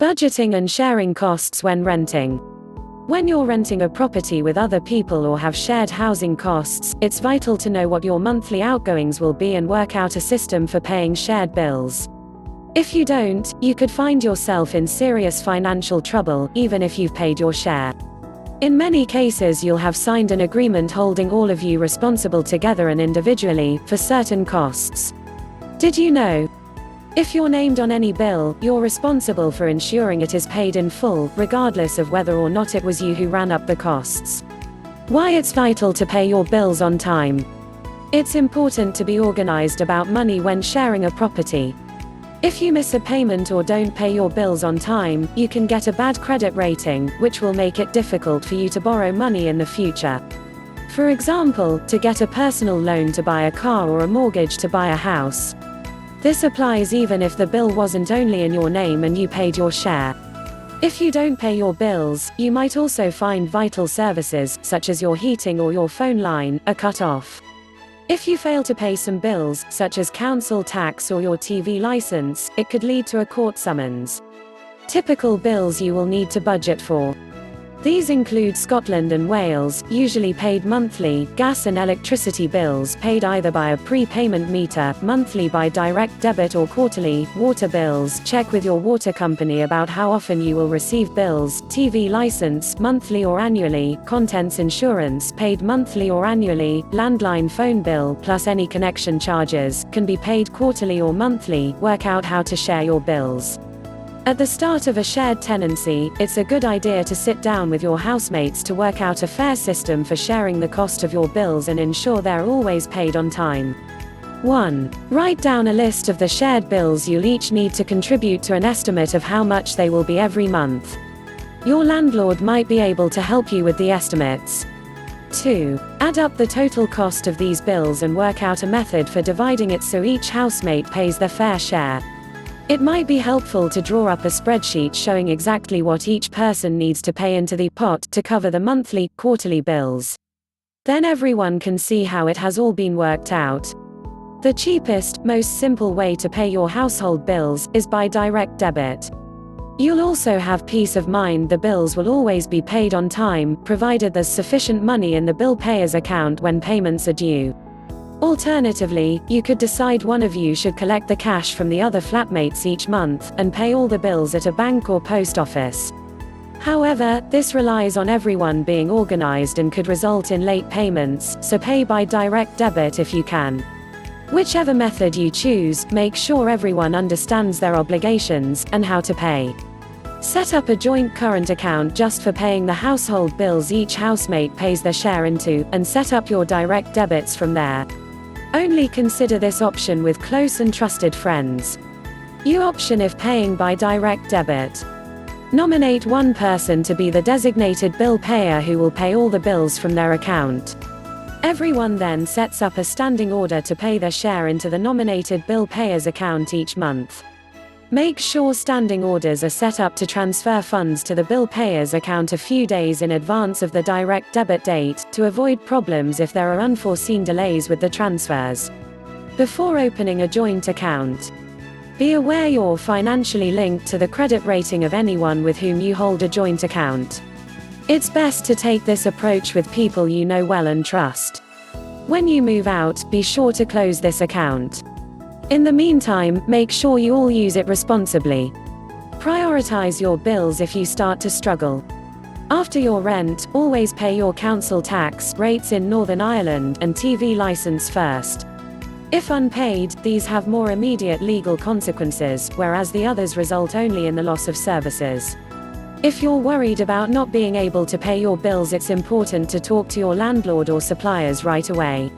Budgeting and sharing costs when renting. When you're renting a property with other people or have shared housing costs, it's vital to know what your monthly outgoings will be and work out a system for paying shared bills. If you don't, you could find yourself in serious financial trouble, even if you've paid your share. In many cases, you'll have signed an agreement holding all of you responsible together and individually for certain costs. Did you know? If you're named on any bill, you're responsible for ensuring it is paid in full, regardless of whether or not it was you who ran up the costs. Why it's vital to pay your bills on time. It's important to be organized about money when sharing a property. If you miss a payment or don't pay your bills on time, you can get a bad credit rating, which will make it difficult for you to borrow money in the future. For example, to get a personal loan to buy a car or a mortgage to buy a house. This applies even if the bill wasn't only in your name and you paid your share. If you don't pay your bills, you might also find vital services, such as your heating or your phone line, are cut off. If you fail to pay some bills, such as council tax or your TV license, it could lead to a court summons. Typical bills you will need to budget for. These include Scotland and Wales, usually paid monthly, gas and electricity bills paid either by a prepayment meter, monthly by direct debit or quarterly, water bills, check with your water company about how often you will receive bills, TV license, monthly or annually, contents insurance, paid monthly or annually, landline phone bill, plus any connection charges, can be paid quarterly or monthly. Work out how to share your bills. At the start of a shared tenancy, it's a good idea to sit down with your housemates to work out a fair system for sharing the cost of your bills and ensure they're always paid on time. 1. Write down a list of the shared bills you'll each need to contribute to an estimate of how much they will be every month. Your landlord might be able to help you with the estimates. 2. Add up the total cost of these bills and work out a method for dividing it so each housemate pays their fair share. It might be helpful to draw up a spreadsheet showing exactly what each person needs to pay into the pot to cover the monthly, quarterly bills. Then everyone can see how it has all been worked out. The cheapest, most simple way to pay your household bills is by direct debit. You'll also have peace of mind the bills will always be paid on time, provided there's sufficient money in the bill payer's account when payments are due. Alternatively, you could decide one of you should collect the cash from the other flatmates each month, and pay all the bills at a bank or post office. However, this relies on everyone being organized and could result in late payments, so pay by direct debit if you can. Whichever method you choose, make sure everyone understands their obligations, and how to pay. Set up a joint current account just for paying the household bills each housemate pays their share into, and set up your direct debits from there. Only consider this option with close and trusted friends. You option if paying by direct debit. Nominate one person to be the designated bill payer who will pay all the bills from their account. Everyone then sets up a standing order to pay their share into the nominated bill payer's account each month. Make sure standing orders are set up to transfer funds to the bill payer's account a few days in advance of the direct debit date, to avoid problems if there are unforeseen delays with the transfers. Before opening a joint account, be aware you're financially linked to the credit rating of anyone with whom you hold a joint account. It's best to take this approach with people you know well and trust. When you move out, be sure to close this account. In the meantime, make sure you all use it responsibly. Prioritize your bills if you start to struggle. After your rent, always pay your council tax rates in Northern Ireland and TV license first. If unpaid, these have more immediate legal consequences, whereas the others result only in the loss of services. If you're worried about not being able to pay your bills, it's important to talk to your landlord or suppliers right away.